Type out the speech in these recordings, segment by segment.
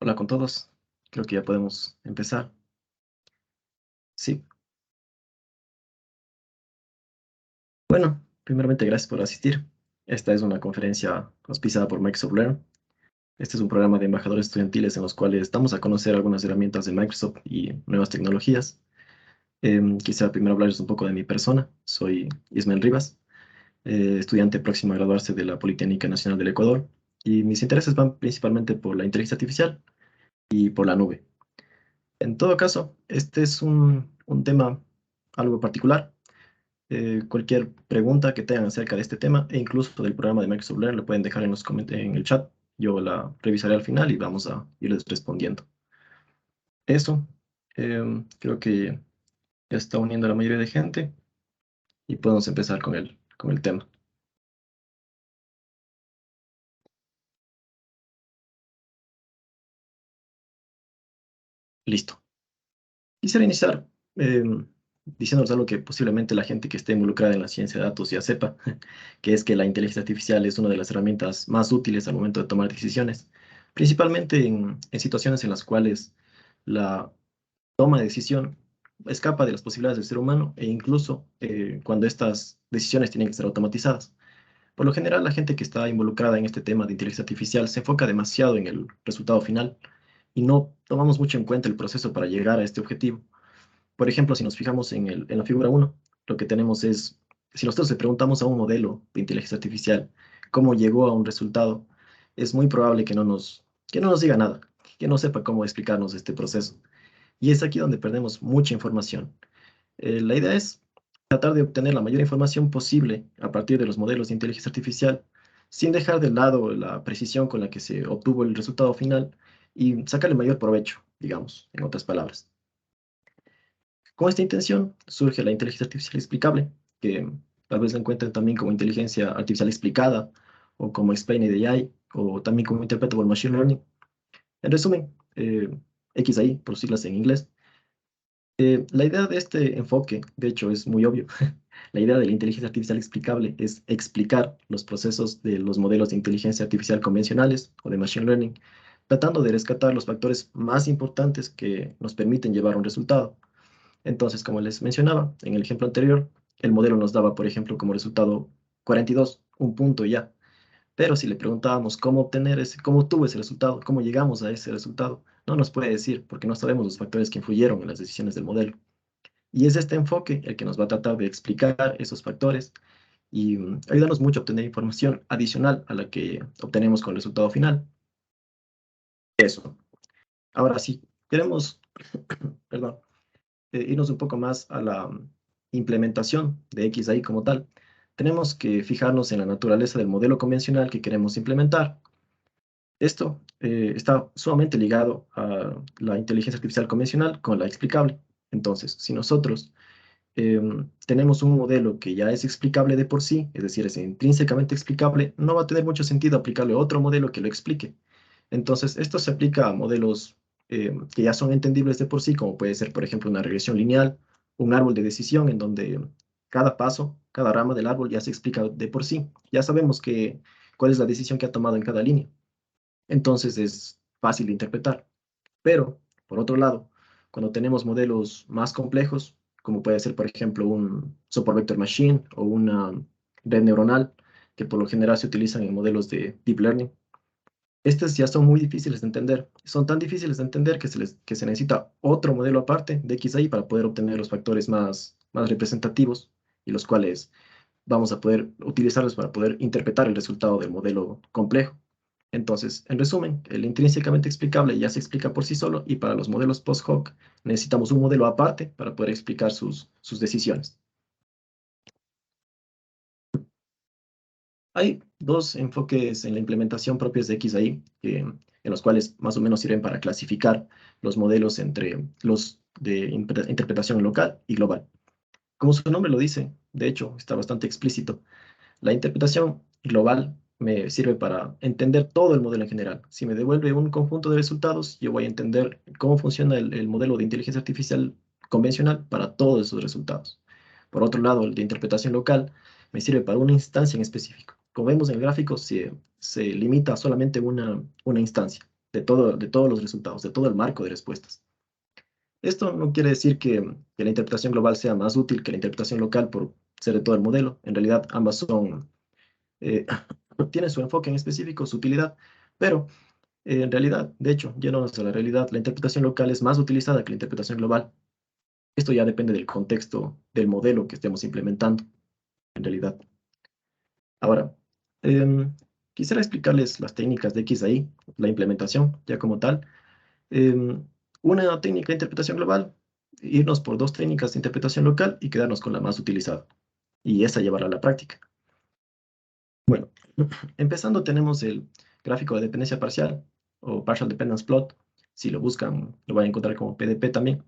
Hola con todos. Creo que ya podemos empezar. Sí. Bueno, primeramente gracias por asistir. Esta es una conferencia auspiciada por Microsoft Learn. Este es un programa de embajadores estudiantiles en los cuales damos a conocer algunas herramientas de Microsoft y nuevas tecnologías. Quisiera primero hablarles un poco de mi persona. Soy Ismael Rivas, estudiante próximo a graduarse de la Politécnica Nacional del Ecuador, y mis intereses van principalmente por la inteligencia artificial y por la nube. En todo caso, este es un tema algo particular. Cualquier pregunta que tengan acerca de este tema e incluso del programa de Microsoft Learn lo pueden dejar en en el chat. Yo la revisaré al final y vamos a irles respondiendo. Eso, creo que ya está uniendo a la mayoría de gente y podemos empezar con con el tema. Listo. Quisiera iniciar eh, diciéndoles algo que posiblemente la gente que esté involucrada en la ciencia de datos ya sepa, que es que la inteligencia artificial es una de las herramientas más útiles al momento de tomar decisiones, principalmente en situaciones en las cuales la toma de decisión escapa de las posibilidades del ser humano e incluso cuando estas decisiones tienen que ser automatizadas. Por lo general, la gente que está involucrada en este tema de inteligencia artificial se enfoca demasiado en el resultado final y no tomamos mucho en cuenta el proceso para llegar a este objetivo. Por ejemplo, si nos fijamos en en la figura uno, lo que tenemos es, si nosotros le preguntamos a un modelo de inteligencia artificial cómo llegó a un resultado, es muy probable que no nos diga nada, que no sepa cómo explicarnos este proceso. Y es aquí donde perdemos mucha información. La idea es tratar de obtener la mayor información posible a partir de los modelos de inteligencia artificial, sin dejar de lado la precisión con la que se obtuvo el resultado final y sacarle mayor provecho, digamos, en otras palabras. Con esta intención surge la inteligencia artificial explicable, que tal vez la encuentren también como inteligencia artificial explicada, o como Explained AI, o también como Interpretable Machine Learning. En resumen, XAI, por siglas en inglés. La idea de este enfoque, de hecho, es muy obvio. La idea de la inteligencia artificial explicable es explicar los procesos de los modelos de inteligencia artificial convencionales o de machine learning, tratando de rescatar los factores más importantes que nos permiten llevar a un resultado. Entonces, como les mencionaba en el ejemplo anterior, el modelo nos daba, por ejemplo, como resultado 42, un punto y ya. Pero si le preguntábamos cómo obtener cómo obtuvo ese resultado, cómo llegamos a ese resultado, no nos puede decir porque no sabemos los factores que influyeron en las decisiones del modelo. Y es este enfoque el que nos va a tratar de explicar esos factores y ayudarnos mucho a obtener información adicional a la que obtenemos con el resultado final. Eso. Ahora sí, queremos, perdón, irnos un poco más a la implementación de XAI como tal. Tenemos que fijarnos en la naturaleza del modelo convencional que queremos implementar. Esto está sumamente ligado a la inteligencia artificial convencional con la explicable. Entonces, si nosotros tenemos un modelo que ya es explicable de por sí, es decir, es intrínsecamente explicable, no va a tener mucho sentido aplicarle otro modelo que lo explique. Entonces, esto se aplica a modelos que ya son entendibles de por sí, como puede ser, por ejemplo, una regresión lineal, un árbol de decisión en donde cada paso, cada rama del árbol ya se explica de por sí. Ya sabemos cuál es la decisión que ha tomado en cada línea. Entonces, es fácil de interpretar. Pero, por otro lado, cuando tenemos modelos más complejos, como puede ser, por ejemplo, un Support Vector Machine o una red neuronal, que por lo general se utilizan en modelos de Deep Learning, estas ya son muy difíciles de entender. Son tan difíciles de entender que se necesita otro modelo aparte de XAI para poder obtener los factores más representativos y los cuales vamos a poder utilizarlos para poder interpretar el resultado del modelo complejo. Entonces, en resumen, el intrínsecamente explicable ya se explica por sí solo y para los modelos post-hoc necesitamos un modelo aparte para poder explicar sus decisiones. Hay dos enfoques en la implementación propios de XAI, en los cuales más o menos sirven para clasificar los modelos entre los de interpretación local y global. Como su nombre lo dice, de hecho, está bastante explícito. La interpretación global me sirve para entender todo el modelo en general. Si me devuelve un conjunto de resultados, yo voy a entender cómo funciona el modelo de inteligencia artificial convencional para todos esos resultados. Por otro lado, el de interpretación local me sirve para una instancia en específico. Como vemos en el gráfico, se limita a solamente una instancia. de todos los resultados, de todo el marco de respuestas. Esto no quiere decir que la interpretación global sea más útil que la interpretación local por ser de todo el modelo. En realidad, ambas son, eh, tienen su enfoque en específico, su utilidad, pero en realidad, de hecho, yéndonos a la realidad, la interpretación local es más utilizada que la interpretación global. Esto ya depende del contexto del modelo que estemos implementando, en realidad. Ahora, em, quisiera explicarles las técnicas de X ahí, la implementación ya como tal. Em, una técnica de interpretación global, irnos por dos técnicas de interpretación local y quedarnos con la más utilizada, y esa llevarla a la práctica. Bueno, empezando tenemos el gráfico de dependencia parcial, o Partial Dependence Plot. Si lo buscan, lo van a encontrar como PDP también.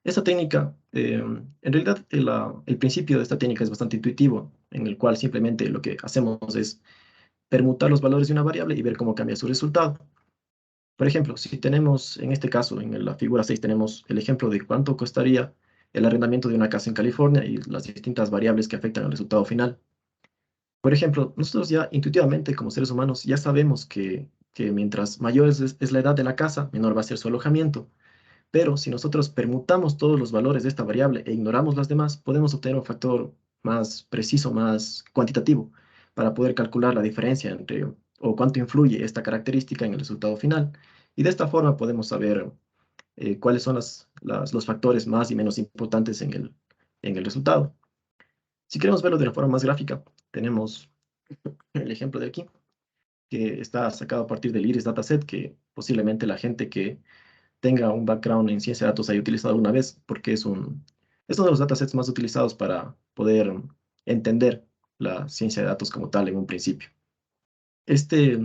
Esta técnica, en realidad, el principio de esta técnica es bastante intuitivo, en el cual simplemente lo que hacemos es permutar los valores de una variable y ver cómo cambia su resultado. Por ejemplo, si tenemos, en este caso, en la figura 6, tenemos el ejemplo de cuánto costaría el arrendamiento de una casa en California y las distintas variables que afectan al resultado final. Por ejemplo, nosotros ya intuitivamente como seres humanos ya sabemos que mientras mayor es la edad de la casa, menor va a ser su alojamiento. Pero si nosotros permutamos todos los valores de esta variable e ignoramos las demás, podemos obtener un factor más preciso, más cuantitativo, para poder calcular la diferencia entre o cuánto influye esta característica en el resultado final. Y de esta forma podemos saber cuáles son los factores más y menos importantes en el resultado. Si queremos verlo de una forma más gráfica, tenemos el ejemplo de aquí, que está sacado a partir del IRIS Dataset, que posiblemente la gente que tenga un background en ciencia de datos haya utilizado alguna vez, porque es uno de los datasets más utilizados para poder entender la ciencia de datos como tal en un principio. Este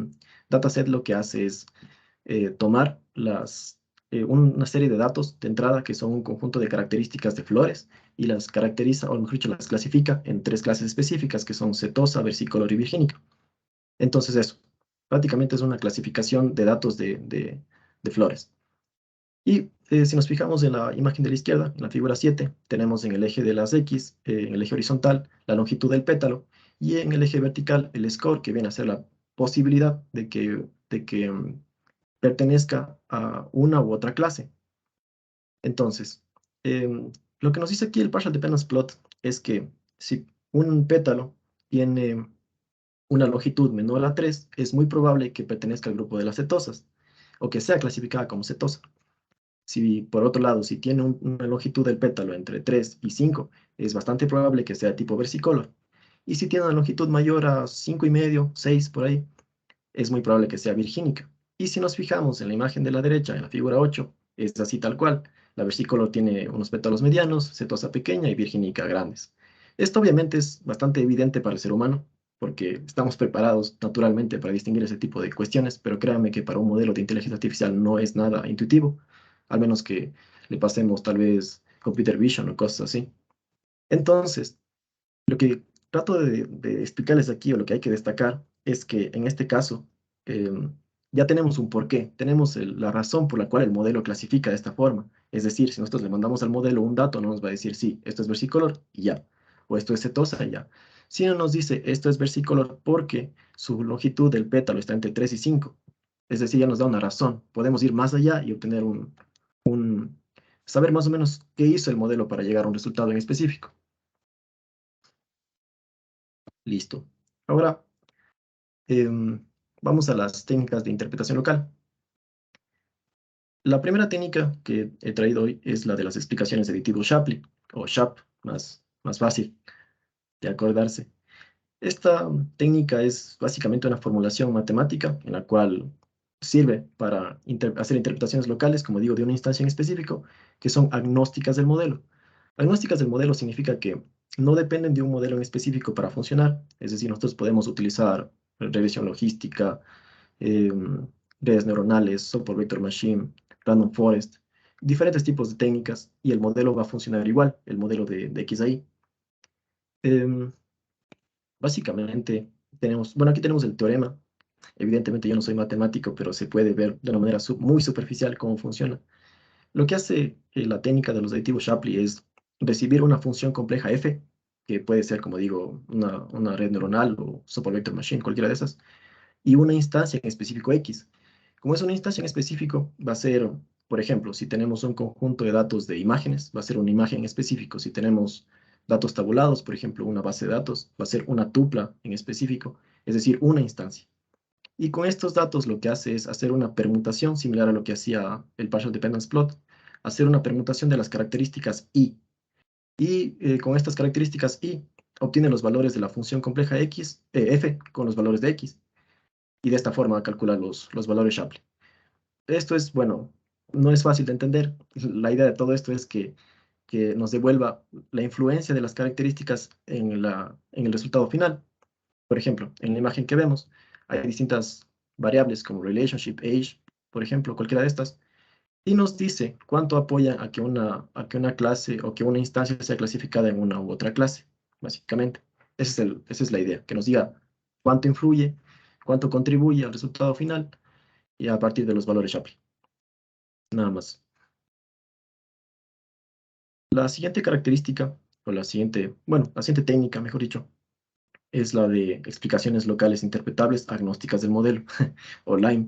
dataset lo que hace es tomar una serie de datos de entrada que son un conjunto de características de flores y las caracteriza, o mejor dicho, las clasifica en tres clases específicas que son setosa, versicolor y virgínica. Entonces eso, prácticamente es una clasificación de datos de flores. Y si nos fijamos en la imagen de la izquierda, en la figura 7, tenemos en el eje de las X, en el eje horizontal, la longitud del pétalo, y en el eje vertical, el score, que viene a ser la posibilidad de que pertenezca a una u otra clase. Entonces, lo que nos dice aquí el Partial Dependence Plot es que si un pétalo tiene una longitud menor a 3, es muy probable que pertenezca al grupo de las cetosas, o que sea clasificada como cetosa. Si, por otro lado, si tiene una longitud del pétalo entre 3 y 5, es bastante probable que sea tipo versicolor. Y si tiene una longitud mayor a 5,5, 6 por ahí, es muy probable que sea virgínica. Y si nos fijamos en la imagen de la derecha, en la figura 8, es así tal cual. La versicolor tiene unos pétalos medianos, setosa pequeña y virgínica grandes. Esto obviamente es bastante evidente para el ser humano, porque estamos preparados naturalmente para distinguir ese tipo de cuestiones, pero créanme que para un modelo de inteligencia artificial no es nada intuitivo, al menos que le pasemos tal vez computer vision o cosas así. Entonces, lo que trato de explicarles aquí, o lo que hay que destacar, es que en este caso ya tenemos un porqué, tenemos la razón por la cual el modelo clasifica de esta forma. Es decir, si nosotros le mandamos al modelo un dato, no nos va a decir, sí, esto es versicolor y ya, o esto es setosa y ya. Si no nos dice, esto es versicolor porque su longitud del pétalo está entre 3 y 5. Es decir, ya nos da una razón. Podemos ir más allá y obtener saber más o menos qué hizo el modelo para llegar a un resultado en específico. Listo. Ahora vamos a las técnicas de interpretación local. La primera técnica que he traído hoy es la de las explicaciones de aditivo Shapley, o SHAP, más fácil de acordarse. Esta técnica es básicamente una formulación matemática en la cual sirve para hacer interpretaciones locales, como digo, de una instancia en específico, que son agnósticas del modelo. Agnósticas del modelo significa que no dependen de un modelo en específico para funcionar, es decir, nosotros podemos utilizar regresión logística, redes neuronales, Support Vector Machine, Random Forest, diferentes tipos de técnicas, y el modelo va a funcionar igual, el modelo de XAI. Em, Básicamente tenemos, bueno, aquí tenemos el teorema. Evidentemente yo no soy matemático, pero se puede ver de una manera muy superficial cómo funciona. Lo que hace la técnica de los aditivos Shapley es recibir una función compleja f, que puede ser, como digo, una red neuronal o Support Vector Machine, cualquiera de esas, y una instancia en específico x. Como es una instancia en específico, va a ser, por ejemplo, si tenemos un conjunto de datos de imágenes, va a ser una imagen en específico. Si tenemos datos tabulados, por ejemplo, una base de datos, va a ser una tupla en específico, es decir, una instancia. Y con estos datos lo que hace es hacer una permutación similar a lo que hacía el Partial Dependence Plot, hacer una permutación de las características I. Y con estas características I obtiene los valores de la función compleja x, f con los valores de x. Y de esta forma calcula los valores Shapley. Esto es, bueno, no es fácil de entender. La idea de todo esto es que nos devuelva la influencia de las características en el resultado final. Por ejemplo, en la imagen que vemos, hay distintas variables como relationship, age, por ejemplo, cualquiera de estas, y nos dice cuánto apoya a que una clase o que una instancia sea clasificada en una u otra clase, básicamente. Esa es la idea, que nos diga cuánto influye, cuánto contribuye al resultado final y a partir de los valores Shapley. Nada más. La siguiente característica, o la siguiente técnica, mejor dicho, es la de explicaciones locales interpretables agnósticas del modelo, o LIME,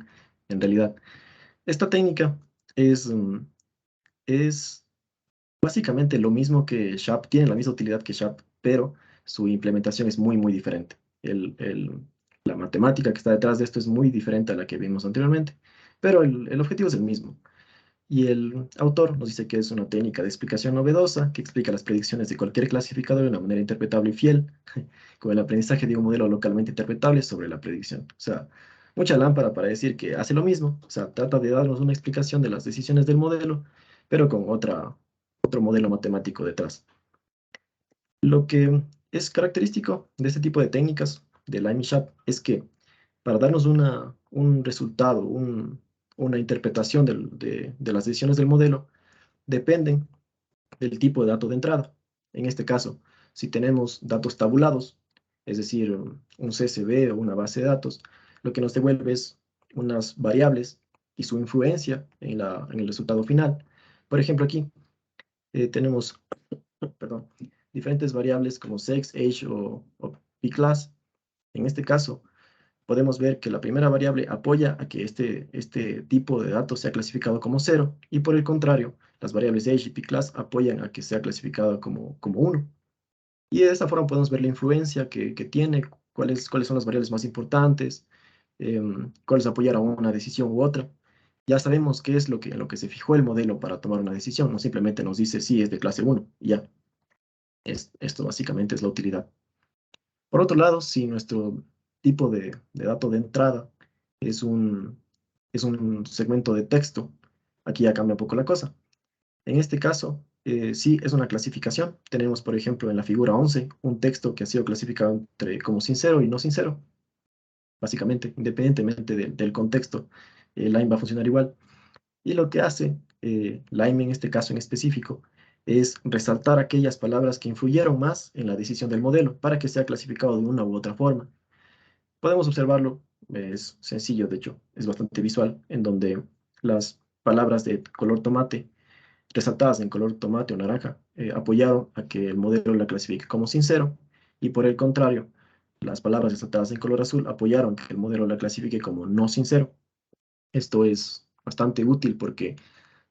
en realidad. Esta técnica es básicamente lo mismo que SHAP, tiene la misma utilidad que SHAP, pero su implementación es muy, muy diferente. La matemática que está detrás de esto es muy diferente a la que vimos anteriormente, pero el objetivo es el mismo. Y el autor nos dice que es una técnica de explicación novedosa que explica las predicciones de cualquier clasificador de una manera interpretable y fiel, con el aprendizaje de un modelo localmente interpretable sobre la predicción. O sea, mucha lámpara para decir que hace lo mismo, o sea, trata de darnos una explicación de las decisiones del modelo, pero con otro modelo matemático detrás. Lo que es característico de este tipo de técnicas de Lime y Sharp es que para darnos un resultado, una interpretación de las decisiones del modelo, dependen del tipo de dato de entrada. En este caso, si tenemos datos tabulados, es decir, un CSV o una base de datos, lo que nos devuelve es unas variables y su influencia en el resultado final. Por ejemplo, aquí tenemos, perdón, diferentes variables como sex, age o p-class. En este caso, podemos ver que la primera variable apoya a que este tipo de datos sea clasificado como 0, y por el contrario, las variables age y p-class apoyan a que sea clasificado como 1. Y de esta forma podemos ver la influencia que tiene, cuáles son las variables más importantes, cuáles apoyar a una decisión u otra. Ya sabemos qué es en lo que se fijó el modelo para tomar una decisión, no simplemente nos dice si es de clase 1, y ya. Esto básicamente es la utilidad. Por otro lado, si nuestro tipo de dato de entrada es un segmento de texto, aquí ya cambia un poco la cosa. En este caso, sí es una clasificación. Tenemos, por ejemplo, en la figura 11, un texto que ha sido clasificado como sincero y no sincero. Básicamente, independientemente del contexto, Lime va a funcionar igual. Y lo que hace Lime en este caso en específico es resaltar aquellas palabras que influyeron más en la decisión del modelo para que sea clasificado de una u otra forma. Podemos observarlo, es sencillo, de hecho, es bastante visual, en donde las palabras de color tomate, resaltadas en color tomate o naranja, apoyaron a que el modelo la clasifique como sincero, y por el contrario, las palabras resaltadas en color azul apoyaron que el modelo la clasifique como no sincero. Esto es bastante útil porque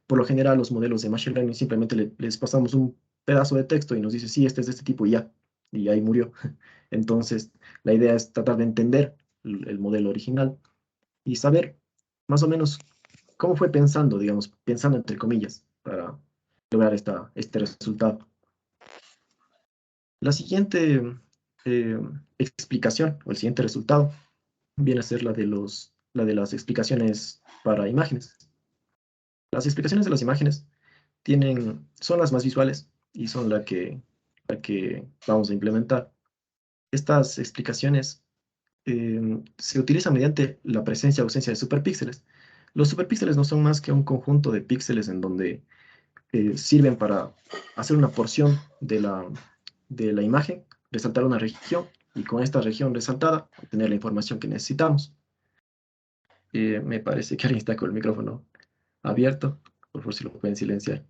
por lo general los modelos de Machine Learning simplemente les pasamos un pedazo de texto y nos dice, sí, este es de este tipo y ahí murió. Entonces, la idea es tratar de entender el modelo original y saber más o menos cómo fue pensando, digamos, pensando entre comillas, para lograr este resultado. La siguiente eh, explicación o el siguiente resultado viene a ser la de las explicaciones para imágenes. Las explicaciones de las imágenes son las más visuales y son la que vamos a implementar. Estas explicaciones se utilizan mediante la presencia o ausencia de superpíxeles. Los superpíxeles no son más que un conjunto de píxeles en donde sirven para hacer una porción de la imagen, resaltar una región y con esta región resaltada obtener la información que necesitamos. Me parece que alguien está con el micrófono abierto, por favor si lo pueden silenciar.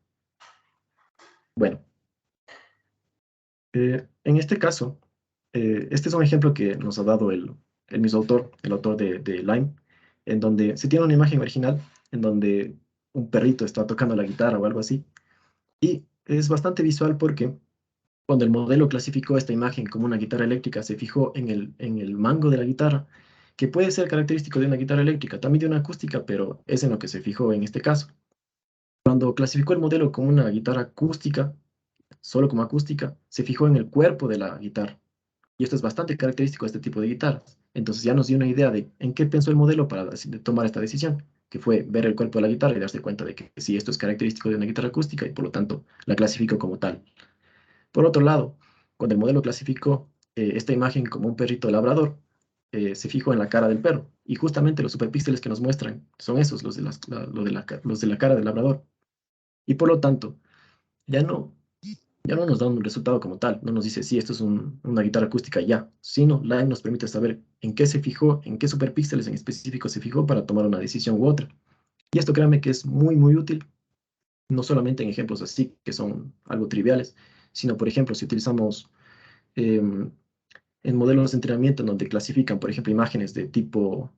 Bueno, en este caso, este es un ejemplo que nos ha dado el mismo autor, el autor de Lime. en donde se tiene una imagen original, en donde un perrito está tocando la guitarra o algo así. Y es bastante visual porque cuando el modelo clasificó esta imagen como una guitarra eléctrica, se fijó en el mango de la guitarra, que puede ser característico de una guitarra eléctrica, también de una acústica, pero es en lo que se fijó en este caso. Cuando clasificó el modelo como una guitarra acústica, solo como acústica, se fijó en el cuerpo de la guitarra. Y esto es bastante característico de este tipo de guitarras. Entonces ya nos dio una idea de en qué pensó el modelo para tomar esta decisión, que fue ver el cuerpo de la guitarra y darse cuenta de que sí, esto es característico de una guitarra acústica y por lo tanto la clasificó como tal. Por otro lado, cuando el modelo clasificó esta imagen como un perrito labrador, se fijó en la cara del perro. Y justamente los superpíxeles que nos muestran son esos, los de, los de la cara del labrador. Y por lo tanto, ya no, ya no nos da un resultado como tal, no nos dice si esto es una guitarra acústica ya, sino Lime nos permite saber en qué se fijó, en qué superpíxeles en específico se fijó para tomar una decisión u otra. Y esto créanme que es muy, muy útil, no solamente en ejemplos así, que son algo triviales, sino por ejemplo, si utilizamos em, en modelos de entrenamiento en donde clasifican, por ejemplo, imágenes de tipo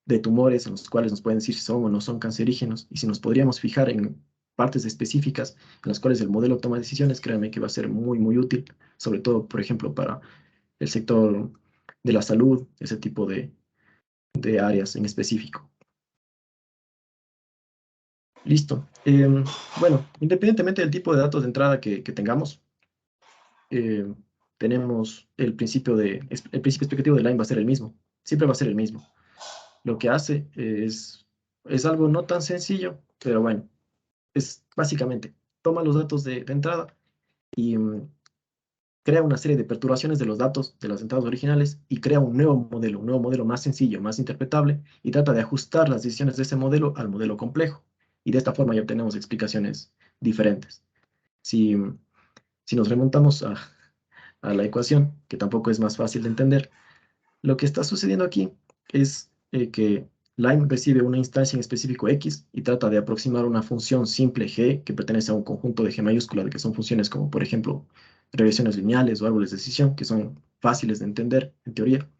de tumores en los cuales nos pueden decir si son o no son cancerígenos, y si nos podríamos fijar en partes específicas en las cuales el modelo toma decisiones, créanme que va a ser muy, muy útil, sobre todo, por ejemplo, para el sector de la salud, ese tipo de áreas en específico. Listo. Bueno, independientemente del tipo de datos de entrada que tengamos, eh, tenemos el principio explicativo de Line va a ser el mismo, siempre va a ser el mismo. Lo que hace es algo no tan sencillo, pero bueno, es básicamente, toma los datos de entrada y crea una serie de perturbaciones de los datos de las entradas originales y crea un nuevo modelo más sencillo, más interpretable, y trata de ajustar las decisiones de ese modelo al modelo complejo. Y de esta forma ya obtenemos explicaciones diferentes. Si, si nos remontamos a la ecuación, que tampoco es más fácil de entender, lo que está sucediendo aquí es que Lime recibe una instancia en específico X y trata de aproximar una función simple G que pertenece a un conjunto de G mayúscula, de que son funciones como, por ejemplo, regresiones lineales o árboles de decisión, que son fáciles de entender en teoría.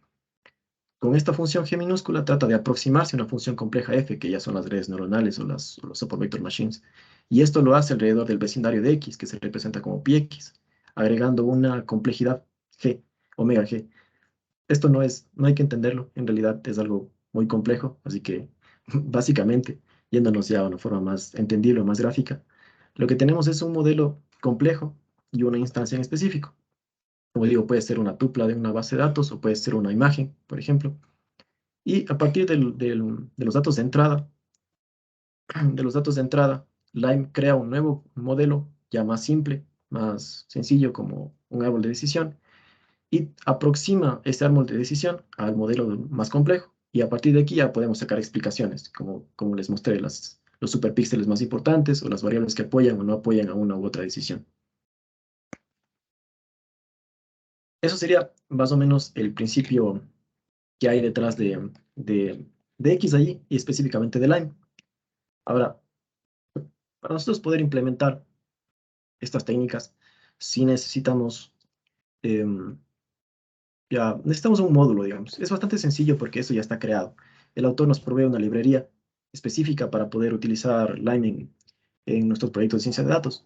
Con esta función G minúscula trata de aproximarse a una función compleja F, que ya son las redes neuronales o los support vector machines. Y esto lo hace alrededor del vecindario de X, que se representa como πx, agregando una complejidad G, omega G. Esto no hay que entenderlo, en realidad es algo muy complejo, así que básicamente, yéndonos ya a una forma más entendible o más gráfica, lo que tenemos es un modelo complejo y una instancia en específico. Como digo, puede ser una tupla de una base de datos o puede ser una imagen, por ejemplo. Y a partir de los datos de entrada, Lime crea un nuevo modelo ya más simple, más sencillo como un árbol de decisión y aproxima este árbol de decisión al modelo más complejo. Y a partir de aquí ya podemos sacar explicaciones, como les mostré, los superpíxeles más importantes o las variables que apoyan o no apoyan a una u otra decisión. Eso sería más o menos el principio que hay detrás de X allí y específicamente de Lime. Ahora, para nosotros poder implementar estas técnicas, sí necesitamos em, ya necesitamos un módulo, digamos. Es bastante sencillo porque eso ya está creado. El autor nos provee una librería específica para poder utilizar Lime en nuestros proyectos de ciencia de datos.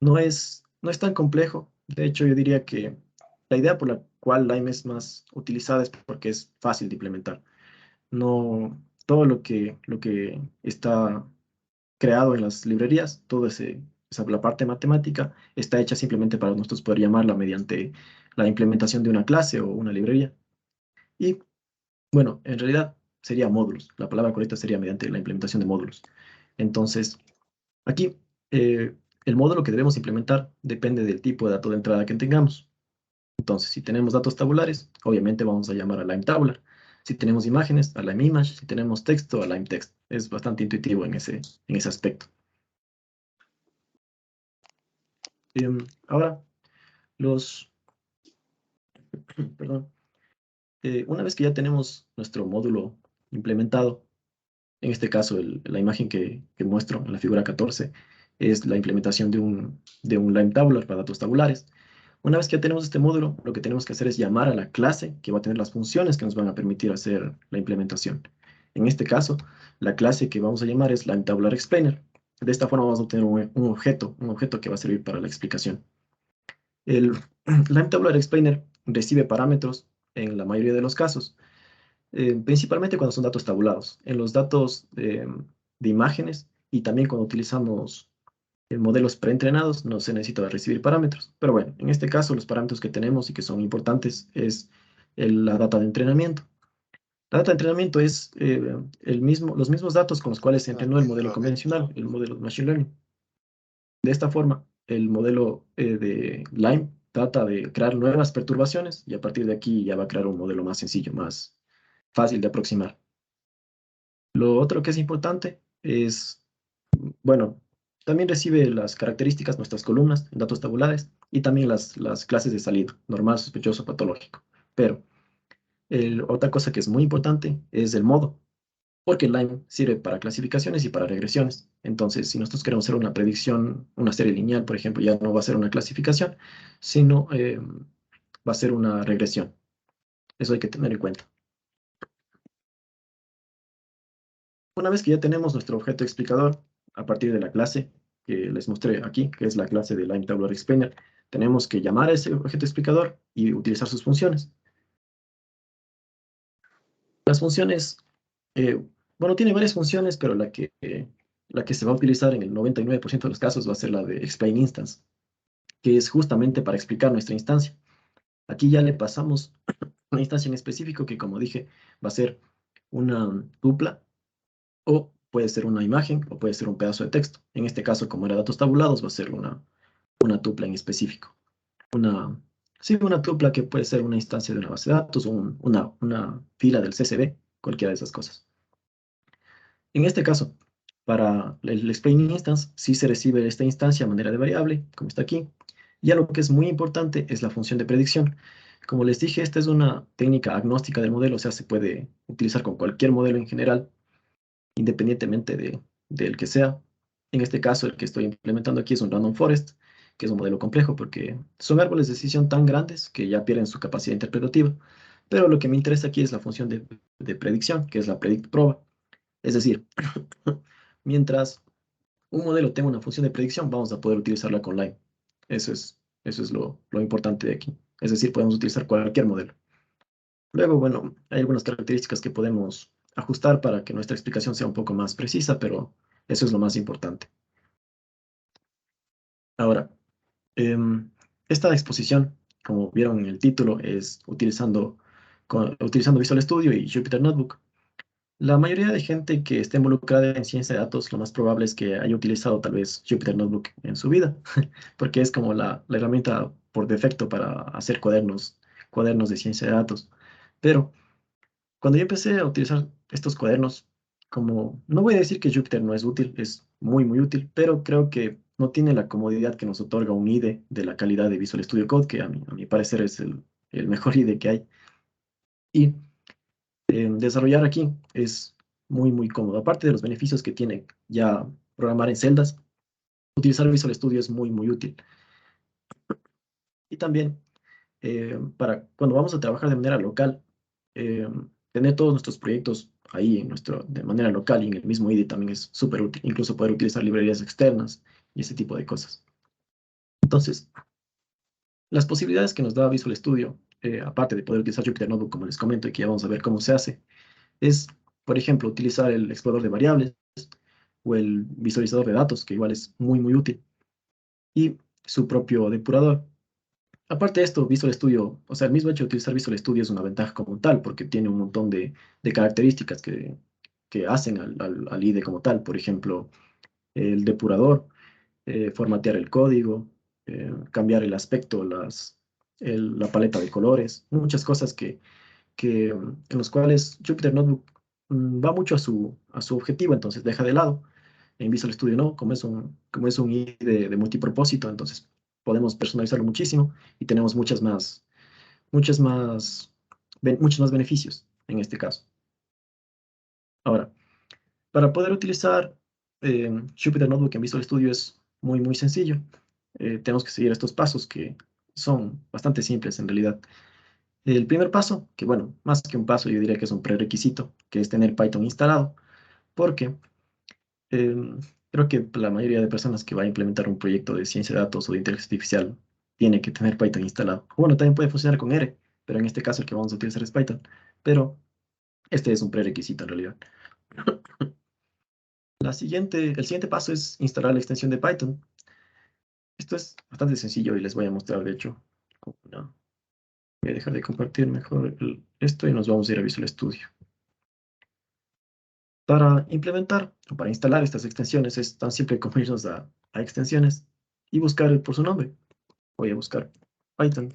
No es tan complejo. De hecho, yo diría que la idea por la cual Lime es más utilizada es porque es fácil de implementar. No, todo lo que está creado en las librerías, la parte matemática está hecha simplemente para nosotros poder llamarla mediante la implementación de una clase o una librería. Y bueno, en realidad sería módulos. La palabra correcta sería mediante la implementación de módulos. Entonces, aquí el módulo que debemos implementar depende del tipo de dato de entrada que tengamos. Entonces, si tenemos datos tabulares, obviamente vamos a llamar a Lime Tabular. Si tenemos imágenes, a Lime Image. Si tenemos texto, a Lime Text. Es bastante intuitivo en ese aspecto. Ahora, los, perdón, una vez que ya tenemos nuestro módulo implementado, en este caso la imagen que muestro en la figura 14 es la implementación de un Lime Tabular para datos tabulares. Una vez que ya tenemos este módulo, lo que tenemos que hacer es llamar a la clase que va a tener las funciones que nos van a permitir hacer la implementación. En este caso, la clase que vamos a llamar es LimeTabularExplainer. De esta forma vamos a obtener un objeto que va a servir para la explicación. El LimeTabularExplainer recibe parámetros en la mayoría de los casos, principalmente cuando son datos tabulados. En los datos de imágenes y también cuando utilizamos modelos preentrenados no se necesita recibir parámetros. Pero bueno, en este caso los parámetros que tenemos y que son importantes es la data de entrenamiento. La data de entrenamiento es los mismos datos con los cuales se entrenó el modelo convencional, el modelo de Machine Learning. De esta forma, el modelo de Lime trata de crear nuevas perturbaciones y a partir de aquí ya va a crear un modelo más sencillo, más fácil de aproximar. Lo otro que es importante es, bueno, también recibe las características, nuestras columnas, datos tabulares y también las clases de salida, normal, sospechoso, patológico. Pero otra cosa que es muy importante es el modo, porque Lime sirve para clasificaciones y para regresiones. Entonces, si nosotros queremos hacer una predicción, una serie lineal, por ejemplo, ya no va a ser una clasificación, sino va a ser una regresión. Eso hay que tener en cuenta. Una vez que ya tenemos nuestro objeto explicador, a partir de la clase que les mostré aquí, que es la clase de Lime Tabular Explainer, tenemos que llamar a ese objeto explicador y utilizar sus funciones. Las funciones, bueno, tiene varias funciones, pero la que se va a utilizar en el 99% de los casos va a ser la de explain instance, que es justamente para explicar nuestra instancia. Aquí ya le pasamos una instancia en específico que, como dije, va a ser una tupla o puede ser una imagen o puede ser un pedazo de texto. En este caso, como era datos tabulados, va a ser una tupla en específico. Sí, una tupla que puede ser una instancia de una base de datos o una fila del CSV, cualquiera de esas cosas. En este caso, para el explain instance, sí se recibe esta instancia a manera de variable, como está aquí. Ya lo que es muy importante es la función de predicción. Como les dije, esta es una técnica agnóstica del modelo, o sea, se puede utilizar con cualquier modelo en general, independientemente del que sea. En este caso, el que estoy implementando aquí es un random forest, que es un modelo complejo porque son árboles de decisión tan grandes que ya pierden su capacidad interpretativa. Pero lo que me interesa aquí es la función de predicción, que es la predict proba. Es decir, mientras un modelo tenga una función de predicción, vamos a poder utilizarla con Lime. Eso es lo importante de aquí. Es decir, podemos utilizar cualquier modelo. Luego, bueno, hay algunas características que podemos ajustar para que nuestra explicación sea un poco más precisa, pero eso es lo más importante. Ahora, esta exposición, como vieron en el título, es utilizando Visual Studio y Jupyter Notebook. La mayoría de gente que esté involucrada en ciencia de datos, lo más probable es que haya utilizado tal vez Jupyter Notebook en su vida, porque es como la herramienta por defecto para hacer cuadernos de ciencia de datos. Pero cuando yo empecé a utilizar estos cuadernos, como no voy a decir que Jupyter no es útil, es muy, muy útil, pero creo que no tiene la comodidad que nos otorga un IDE de la calidad de Visual Studio Code, que a mi parecer es el mejor IDE que hay. Y desarrollar aquí es muy, muy cómodo. Aparte de los beneficios que tiene ya programar en celdas, utilizar Visual Studio es muy, muy útil. Y también para cuando vamos a trabajar de manera local, eh, tener todos nuestros proyectos ahí de manera local y en el mismo IDE también es súper útil, incluso poder utilizar librerías externas y ese tipo de cosas. Entonces, las posibilidades que nos da Visual Studio, aparte de poder utilizar Jupyter Notebook, como les comento, y que ya vamos a ver cómo se hace, es, por ejemplo, utilizar el explorador de variables o el visualizador de datos, que igual es muy, muy útil, y su propio depurador. Aparte de esto, Visual Studio, o sea, el mismo hecho de utilizar Visual Studio es una ventaja como tal, porque tiene un montón de características que hacen al IDE como tal. Por ejemplo, el depurador, formatear el código, cambiar el aspecto, la paleta de colores, muchas cosas en los cuales Jupyter Notebook va mucho a su objetivo, entonces deja de lado. En Visual Studio no, como es un IDE de multipropósito, entonces podemos personalizarlo muchísimo y tenemos muchos más, muchos más beneficios en este caso. Ahora, para poder utilizar Jupyter Notebook en Visual Studio es muy, muy sencillo. Tenemos que seguir estos pasos que son bastante simples en realidad. El primer paso, que bueno, más que un paso, yo diría que es un prerequisito, que es tener Python instalado, porque em, creo que la mayoría de personas que va a implementar un proyecto de ciencia de datos o de inteligencia artificial tiene que tener Python instalado. Bueno, también puede funcionar con R, pero en este caso el que vamos a utilizar es Python. Pero este es un prerequisito en realidad. El siguiente paso es instalar la extensión de Python. Esto es bastante sencillo y les voy a mostrar, de hecho. No, voy a dejar de compartir mejor esto y nos vamos a ir a Visual Studio. Para implementar o para instalar estas extensiones es tan simple como irnos a extensiones y buscar por su nombre. Voy a buscar Python.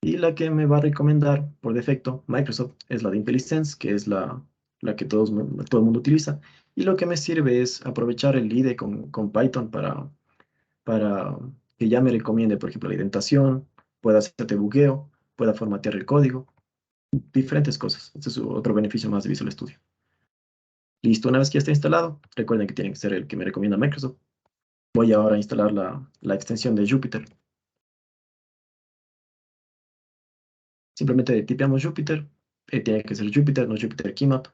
Y la que me va a recomendar por defecto Microsoft es la de IntelliSense, que es la que todo el mundo utiliza. Y lo que me sirve es aprovechar el IDE con Python para que ya me recomiende, por ejemplo, la indentación, pueda hacerte bugueo, pueda formatear el código, diferentes cosas. Este es otro beneficio más de Visual Studio. Listo, una vez que ya está instalado, recuerden que tiene que ser el que me recomienda Microsoft. Voy ahora a instalar la extensión de Jupyter. Simplemente tipeamos Jupyter, tiene que ser Jupyter, no Jupyter Keymap.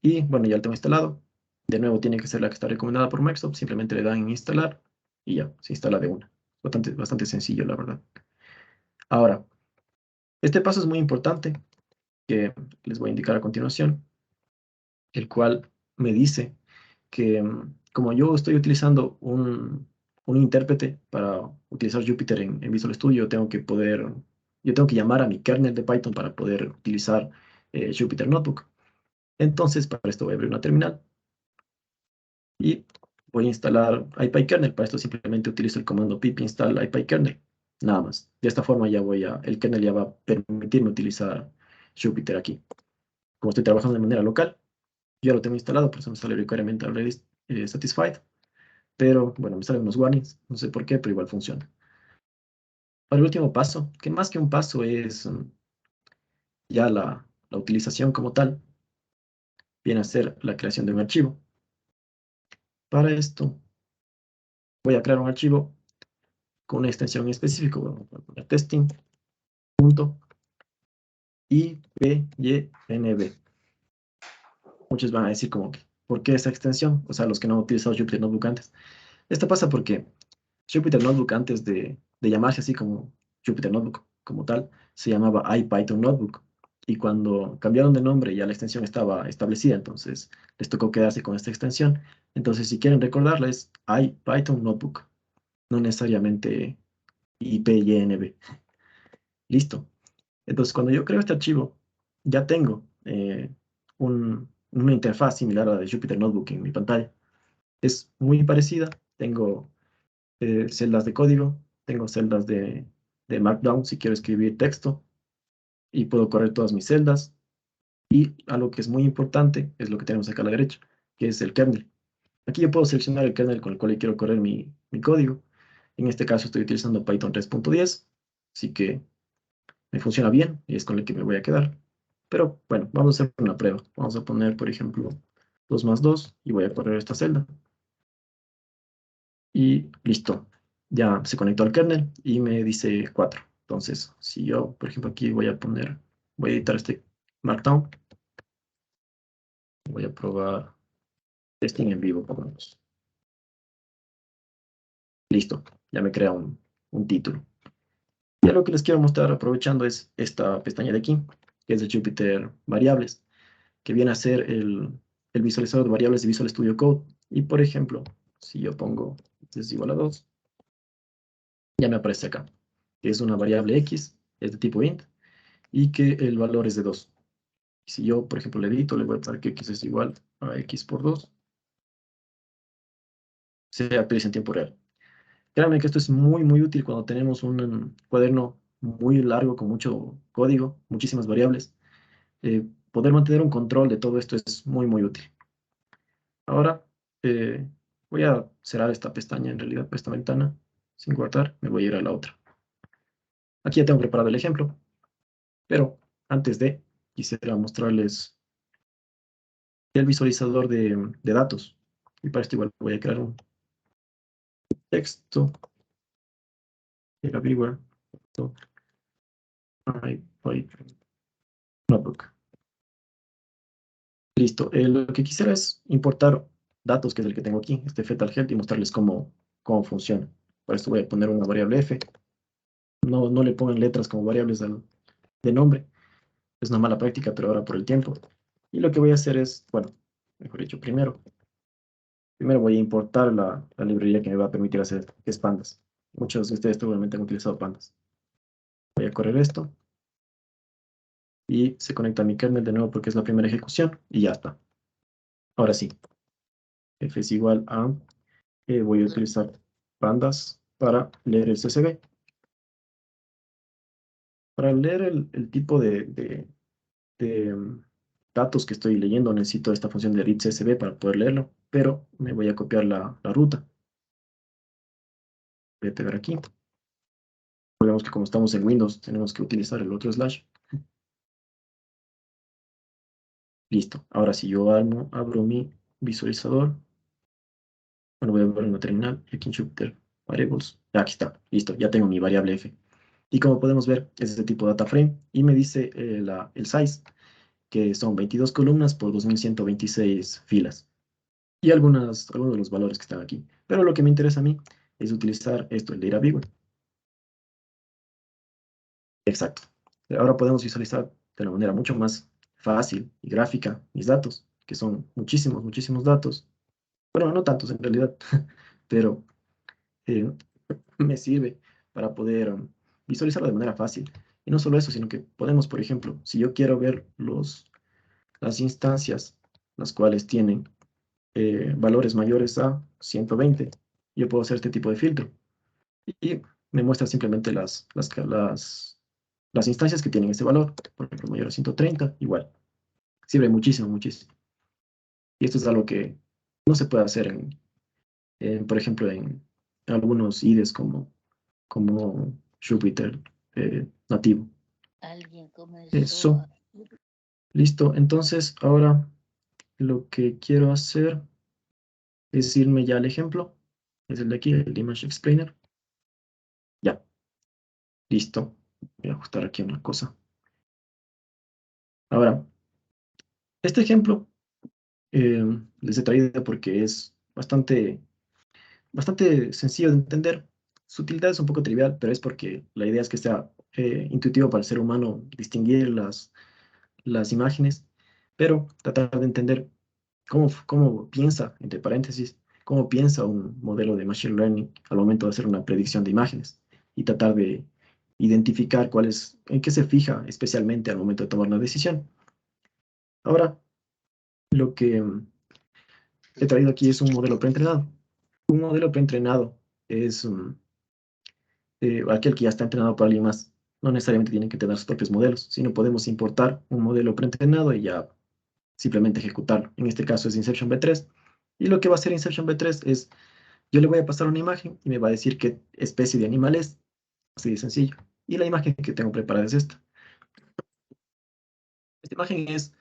Y bueno, ya lo tengo instalado. De nuevo, tiene que ser la que está recomendada por Microsoft. Simplemente le dan en instalar y ya, se instala de una. Bastante sencillo, la verdad. Ahora, este paso es muy importante, que les voy a indicar a continuación, el cual me dice que como yo estoy utilizando un intérprete para utilizar Jupyter en Visual Studio, yo tengo que llamar a mi kernel de Python para poder utilizar Jupyter Notebook. Entonces, para esto voy a abrir una terminal y voy a instalar ipykernel. Para esto simplemente utilizo el comando pip install ipykernel. Nada más. De esta forma el kernel ya va a permitirme utilizar Jupyter aquí. Como estoy trabajando de manera local, yo ya lo tengo instalado, por eso me sale requirement already satisfied. Pero bueno, me salen unos warnings, no sé por qué, pero igual funciona. Para el último paso, que más que un paso es ya la utilización como tal, viene a ser la creación de un archivo. Para esto, voy a crear un archivo con una extensión específica. Voy a poner testing.ipynb. Muchos van a decir como que, ¿por qué esa extensión? O sea, los que no han utilizado Jupyter Notebook antes. Esto pasa porque Jupyter Notebook antes de llamarse así como Jupyter Notebook como tal, se llamaba IPython Notebook. Y cuando cambiaron de nombre ya la extensión estaba establecida, entonces les tocó quedarse con esta extensión. Entonces, si quieren recordarla, es IPython Notebook, no necesariamente IPYNB. Listo. Entonces, cuando yo creo este archivo, ya tengo una interfaz similar a la de Jupyter Notebook en mi pantalla. Es muy parecida. Tengo celdas de código, tengo celdas de Markdown si quiero escribir texto y puedo correr todas mis celdas. Y algo que es muy importante es lo que tenemos acá a la derecha, que es el kernel. Aquí yo puedo seleccionar el kernel con el cual quiero correr mi código. En este caso estoy utilizando Python 3.10, así que me funciona bien y es con el que me voy a quedar. Pero bueno, vamos a hacer una prueba. Vamos a poner, por ejemplo, 2 más 2 y voy a correr esta celda. Y listo. Ya se conectó al kernel y me dice 4. Entonces, si yo, por ejemplo, aquí voy a editar este Markdown. Voy a probar testing en vivo, pongamos. Listo. Ya me crea un título. Y lo que les quiero mostrar aprovechando es esta pestaña de aquí, que es de Jupyter Variables, que viene a ser el visualizador de variables de Visual Studio Code. Y por ejemplo, si yo pongo es igual a 2, ya me aparece acá, que es una variable x, es de tipo int, y que el valor es de 2. Si yo, por ejemplo, le edito, le voy a poner que x es igual a x por 2, se actualiza en tiempo real. Créanme que esto es muy útil cuando tenemos un cuaderno muy largo con mucho código, muchísimas variables. Poder mantener un control de todo esto es muy útil. Ahora voy a cerrar esta pestaña, en realidad, esta ventana, sin guardar, me voy a ir a la otra. Aquí ya tengo preparado el ejemplo, pero antes quisiera mostrarles el visualizador de datos. Y para esto igual voy a crear un texto, el averiguar, Ahí voy. Notebook. Listo. Lo que quisiera es importar datos, que es el que tengo aquí, este fetal health, y mostrarles cómo funciona. Por esto voy a poner una variable f. No le pongan letras como variables de nombre. Es una mala práctica, pero ahora por el tiempo. Y lo que voy a hacer es, bueno, mejor dicho, primero voy a importar la librería que me va a permitir hacer que es pandas. Muchos de ustedes seguramente han utilizado pandas. Voy a correr esto y se conecta a mi kernel de nuevo porque es la primera ejecución y ya está. Ahora sí, f es igual a, voy a utilizar pandas para leer el CSV. Para leer el tipo de datos que estoy leyendo, necesito esta función de read CSV para poder leerlo, pero me voy a copiar la ruta. Voy a pegar aquí. Recordemos que como estamos en Windows, tenemos que utilizar el otro slash. Listo. Ahora si yo abro mi visualizador, bueno, voy a ver una terminal, aquí en Jupyter Variables. Aquí está, listo, ya tengo mi variable f. Y como podemos ver, es este tipo de data frame y me dice el size, que son 22 columnas por 2126 filas. Y algunos de los valores que están aquí. Pero lo que me interesa a mí es utilizar esto, el Data Viewer. Exacto. Ahora podemos visualizar de una manera mucho más fácil y gráfica mis datos, que son muchísimos datos. Bueno, no tantos en realidad, pero eh, me sirve para poder visualizarlo de manera fácil. Y no solo eso, sino que podemos, por ejemplo, si yo quiero ver las instancias, las cuales tienen valores mayores a 120, yo puedo hacer este tipo de filtro. Y me muestra simplemente las instancias que tienen ese valor. Por ejemplo, mayor a 130, igual. Sirve muchísimo. Y esto es algo que no se puede hacer por ejemplo, en algunos IDEs como Jupyter nativo. Alguien comenzó Eso, a... listo. Entonces, ahora lo que quiero hacer es irme ya al ejemplo. Es el de aquí, el Image Explainer. Ya, listo. Voy a ajustar aquí una cosa. Ahora, este ejemplo les he traído porque es bastante sencillo de entender. Su utilidad es un poco trivial, pero es porque la idea es que sea intuitivo para el ser humano distinguir las imágenes, pero tratar de entender cómo piensa, entre paréntesis, cómo piensa un modelo de Machine Learning al momento de hacer una predicción de imágenes y tratar de identificar en qué se fija especialmente al momento de tomar una decisión. Ahora, lo que he traído aquí es un modelo preentrenado. Un modelo preentrenado es aquel que ya está entrenado por alguien más. No necesariamente tienen que tener sus propios modelos, sino podemos importar un modelo preentrenado y ya simplemente ejecutarlo. En este caso es Inception V3. Y lo que va a hacer Inception V3 es, yo le voy a pasar una imagen y me va a decir qué especie de animal es. Así de sencillo. Y la imagen que tengo preparada es esta. Esta imagen es,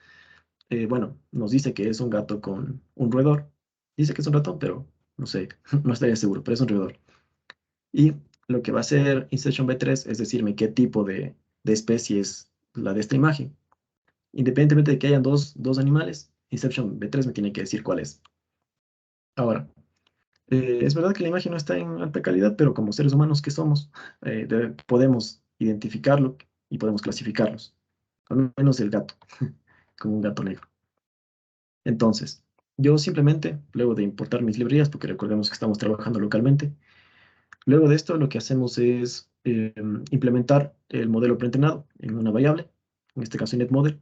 bueno, nos dice que es un gato con un roedor. Dice que es un ratón, pero no sé, no estaría seguro, pero es un roedor. Y lo que va a hacer Insertion V3 es decirme qué tipo de especie es la de esta imagen. Independientemente de que hayan dos animales, Inception V3 me tiene que decir cuál es. Ahora, es verdad que la imagen no está en alta calidad, pero como seres humanos que somos, podemos identificarlo y podemos clasificarlos. Al menos el gato, como un gato negro. Entonces, yo simplemente, luego de importar mis librerías, porque recordemos que estamos trabajando localmente, luego de esto, lo que hacemos es implementar el modelo preentrenado en una variable, en este caso netmodel.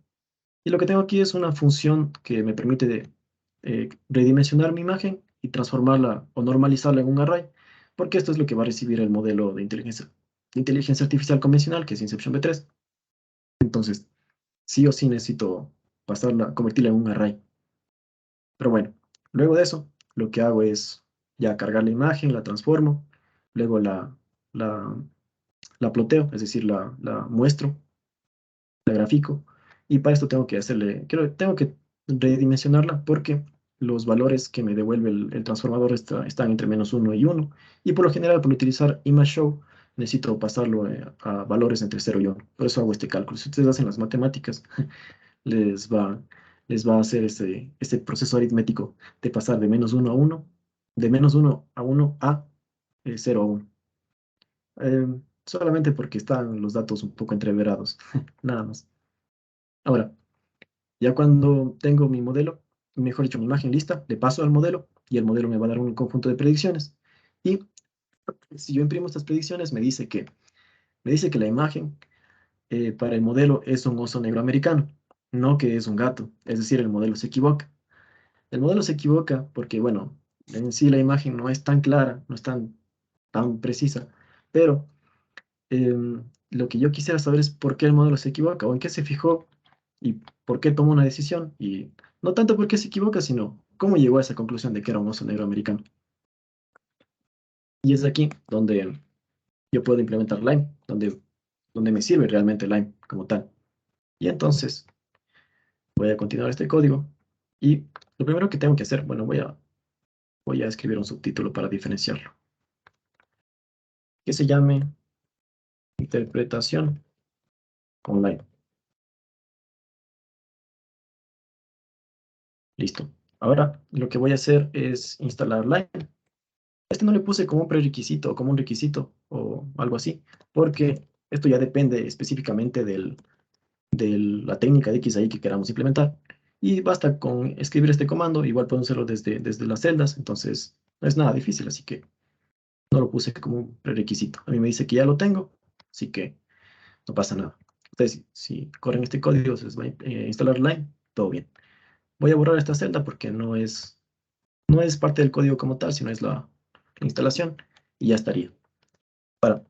Y lo que tengo aquí es una función que me permite redimensionar mi imagen y transformarla o normalizarla en un array, porque esto es lo que va a recibir el modelo de inteligencia artificial convencional, que es Inception V3. Entonces, sí o sí necesito convertirla en un array. Pero bueno, luego de eso, lo que hago es ya cargar la imagen, la transformo, luego la, la ploteo, es decir, la muestro, la grafico, y para esto tengo que redimensionarla porque los valores que me devuelve el transformador están entre -1 y 1, y por lo general, por utilizar ImageShow, necesito pasarlo a valores entre 0 y 1. Por eso hago este cálculo. Si ustedes hacen las matemáticas, les va, les va a hacer este proceso aritmético de pasar de menos 1 a 1, de menos 1 a 1 a 0 a 1. Solamente porque están los datos un poco entreverados, nada más. Ahora, ya cuando tengo mi modelo, mejor dicho, mi imagen lista, le paso al modelo y el modelo me va a dar un conjunto de predicciones. Y si yo imprimo estas predicciones, me dice que la imagen para el modelo es un oso negro americano, no que es un gato. Es decir, el modelo se equivoca. El modelo se equivoca porque, bueno, en sí la imagen no es tan clara, no es tan precisa, pero lo que yo quisiera saber es por qué el modelo se equivoca o en qué se fijó y por qué tomó una decisión. Y no tanto por qué se equivoca, sino cómo llegó a esa conclusión de que era un oso negro americano. Y es aquí donde yo puedo implementar Lime, donde me sirve realmente Lime como tal. Y entonces voy a continuar este código y lo primero que tengo que hacer, bueno, voy a escribir un subtítulo para diferenciarlo, que se llame interpretación online. Listo. Ahora lo que voy a hacer es instalar Lime. Este no le puse como un prerequisito o como un requisito o algo así, porque esto ya depende específicamente de la técnica de XAI que queramos implementar. Y basta con escribir este comando, igual podemos hacerlo desde las celdas, entonces no es nada difícil, así que no lo puse como un prerequisito. A mí me dice que ya lo tengo, así que no pasa nada. Ustedes, si corren este código, se les va a instalar Lime, todo bien. Voy a borrar esta celda porque no es parte del código como tal, sino es la instalación y ya estaría. Ahora,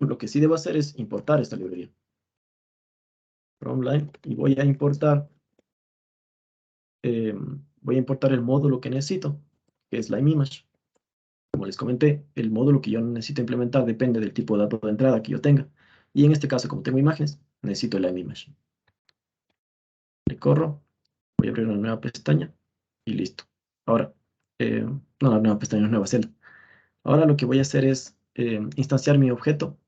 lo que sí debo hacer es importar esta librería. From Lime y eh, voy a importar el módulo que necesito, que es LimeImage. Como les comenté, el módulo que yo necesito implementar depende del tipo de dato de entrada que yo tenga. Y en este caso, como tengo imágenes, necesito el LimeImage. Le corro, voy a abrir una nueva pestaña y listo. Ahora, no, la nueva pestaña, una nueva celda. Ahora lo que voy a hacer es instanciar mi objeto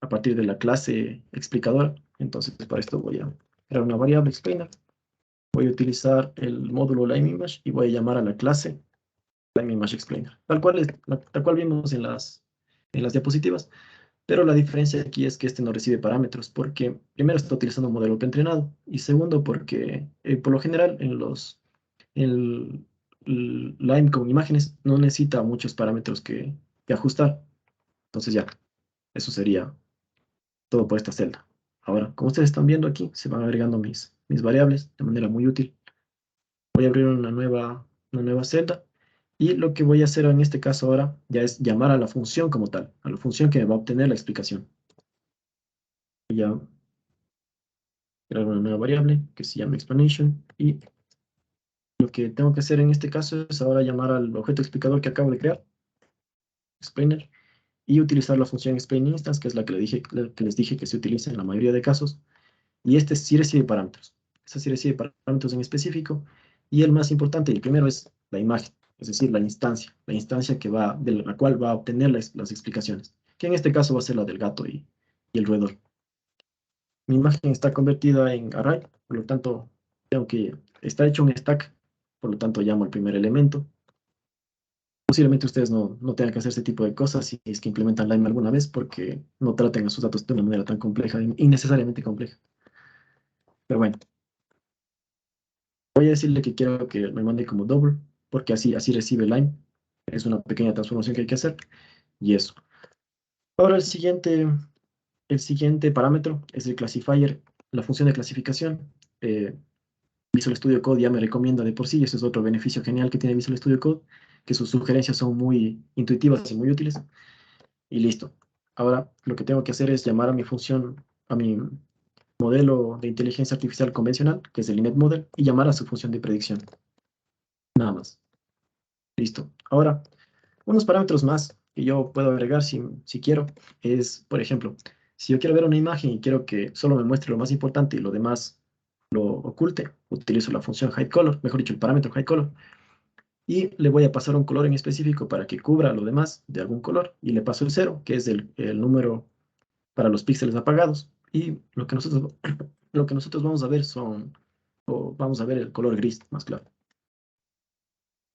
a partir de la clase explicadora. Entonces, para esto voy a crear una variable explainer. Voy a utilizar el módulo LimeImage y voy a llamar a la clase LimeImageExplainer. Tal cual vimos en las diapositivas. Pero la diferencia aquí es que este no recibe parámetros porque primero está utilizando un modelo preentrenado y segundo porque por lo general el, el Lime con imágenes no necesita muchos parámetros que ajustar. Entonces ya, eso sería todo por esta celda. Ahora, como ustedes están viendo aquí, se van agregando mis variables de manera muy útil. Voy a abrir una nueva celda y lo que voy a hacer en este caso ahora ya es llamar a la función como tal, a la función que me va a obtener la explicación. Voy a crear una nueva variable que se llama explanation y lo que tengo que hacer en este caso es ahora llamar al objeto explicador que acabo de crear, explainer, y utilizar la función explainInstance, que es la que les dije que se utiliza en la mayoría de casos. Y este sí recibe parámetros. Este sí recibe parámetros en específico. Y el más importante, el primero es la imagen, es decir, la instancia de la cual va a obtener las explicaciones, que en este caso va a ser la del gato y el roedor. Mi imagen está convertida en array, por lo tanto, está hecho un stack, por lo tanto llamo al primer elemento. Posiblemente ustedes no tengan que hacer este tipo de cosas si es que implementan Lime alguna vez, porque no traten a sus datos de una manera tan compleja, innecesariamente compleja. Pero bueno, voy a decirle que quiero que me mande como double, porque así recibe Lime. Es una pequeña transformación que hay que hacer, y eso. Ahora el siguiente parámetro es el classifier, la función de clasificación. Visual Studio Code ya me recomienda de por sí, y ese es otro beneficio genial que tiene Visual Studio Code, que sus sugerencias son muy intuitivas y muy útiles. Y listo. Ahora lo que tengo que hacer es llamar a mi función, a mi modelo de inteligencia artificial convencional, que es el Inet Model, y llamar a su función de predicción. Nada más. Listo. Ahora, unos parámetros más que yo puedo agregar si quiero es, por ejemplo, si yo quiero ver una imagen y quiero que solo me muestre lo más importante y lo demás lo oculte, utilizo la función hideColor, mejor dicho, el parámetro hideColor. y le voy a pasar un color en específico para que cubra lo demás de algún color, y le paso el 0, que es el número para los píxeles apagados, y lo que nosotros vamos a ver vamos a ver el color gris más claro.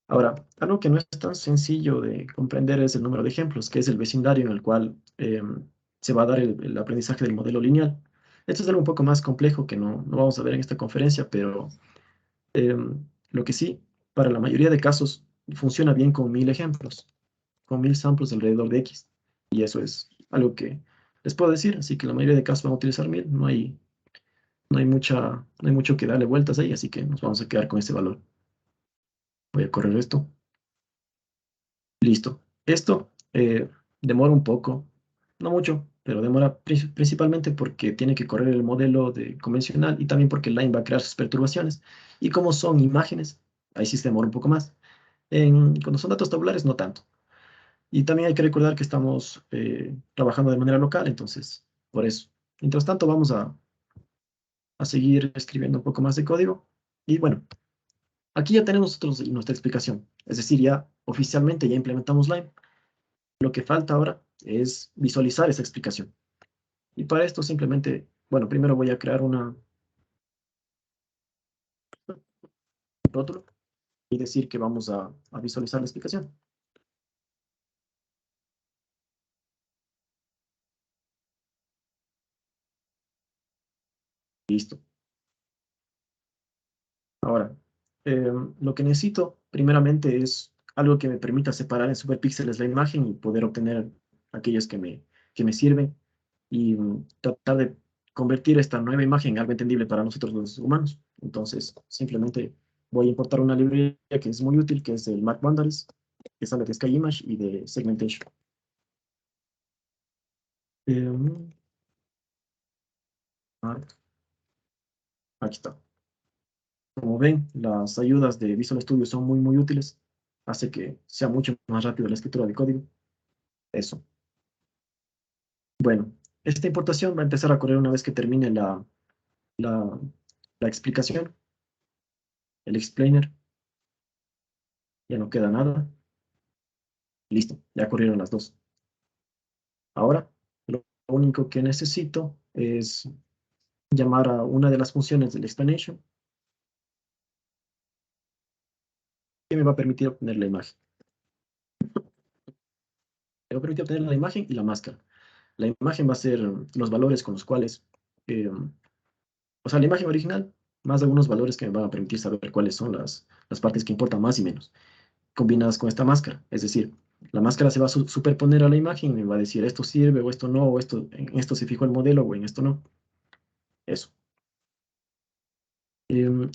Ahora, algo que no es tan sencillo de comprender es el número de ejemplos, que es el vecindario en el cual se va a dar el aprendizaje del modelo lineal. Esto es algo un poco más complejo que no vamos a ver en esta conferencia, pero lo que sí, para la mayoría de casos, funciona bien con 1000 ejemplos, con 1000 samples alrededor de X. Y eso es algo que les puedo decir, así que la mayoría de casos van a utilizar 1000, no hay mucho que darle vueltas ahí, así que nos vamos a quedar con ese valor. Voy a correr esto. Listo. Esto demora un poco, no mucho, pero demora principalmente porque tiene que correr el modelo convencional y también porque Line va a crear sus perturbaciones. Y como son imágenes, ahí sí se demora un poco más. Cuando son datos tabulares, no tanto. Y también hay que recordar que estamos trabajando de manera local, entonces, por eso. Mientras tanto, vamos a seguir escribiendo un poco más de código. Y bueno, aquí ya tenemos nosotros nuestra explicación. Es decir, ya oficialmente ya implementamos Line. Lo que falta ahora es visualizar esa explicación. Y para esto simplemente, bueno, primero voy a crear un rótulo y decir que vamos a visualizar la explicación. Listo. Ahora, lo que necesito primeramente es algo que me permita separar en superpíxeles la imagen y poder obtener aquellas que me sirven y tratar de convertir esta nueva imagen en algo entendible para nosotros los humanos. Entonces, simplemente voy a importar una librería que es muy útil, que es el Mark Boundaries, que sale de SkyImage y de Segmentation. Em, Mark, aquí está. Como ven, las ayudas de Visual Studio son muy, muy útiles. Hace que sea mucho más rápido la escritura de código. Eso. Bueno, esta importación va a empezar a correr una vez que termine la, la explicación, el explainer. Ya no queda nada. Listo, ya corrieron las dos. Ahora, lo único que necesito es llamar a una de las funciones del explanation que me va a permitir obtener la imagen. Me va a permitir obtener la imagen y la máscara. La imagen va a ser los valores con los cuales, o sea, la imagen original, más algunos valores que me van a permitir saber cuáles son las partes que importan más y menos, combinadas con esta máscara. Es decir, la máscara se va a superponer a la imagen y me va a decir esto sirve o esto no, o en esto se fijó el modelo o en esto no. Eso.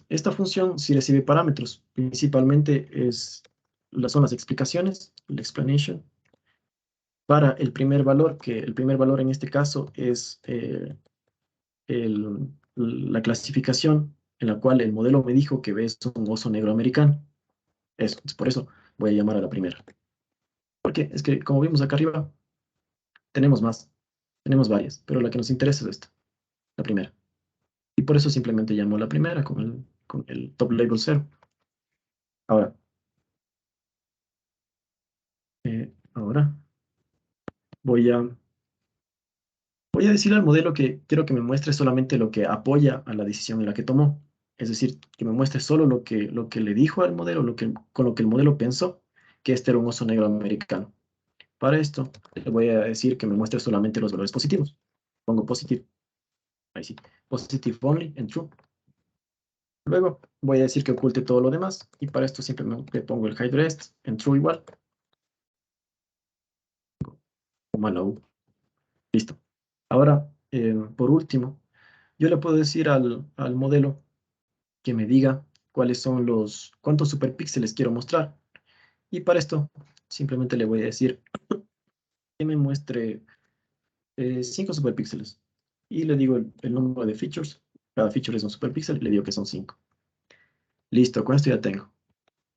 Esta función sí recibe parámetros. Principalmente son las explicaciones, el explanation, para el primer valor, que el primer valor en este caso es la clasificación en la cual el modelo me dijo que ves un oso negro americano. Eso, por eso voy a llamar a la primera. Porque es que, como vimos acá arriba, tenemos más, tenemos varias, pero la que nos interesa es esta, la primera. Y por eso simplemente llamo a la primera con el top label 0. Ahora, ahora voy a, voy a decir al modelo que quiero que me muestre solamente lo que apoya a la decisión en la que tomó. Es decir, que me muestre solo lo que le dijo al modelo, con lo que el modelo pensó que este era un oso negro americano. Para esto, le voy a decir que me muestre solamente los valores positivos. Pongo positive, ahí sí, positive only en true. Luego voy a decir que oculte todo lo demás y para esto simplemente pongo el hide rest en true igual, como a la U. Listo. Ahora, por último, yo le puedo decir al modelo que me diga cuántos superpíxeles quiero mostrar. Y para esto, simplemente le voy a decir que me muestre 5 superpíxeles. Y le digo el número de features. Cada feature es un superpíxel y le digo que son 5. Listo, con esto ya tengo.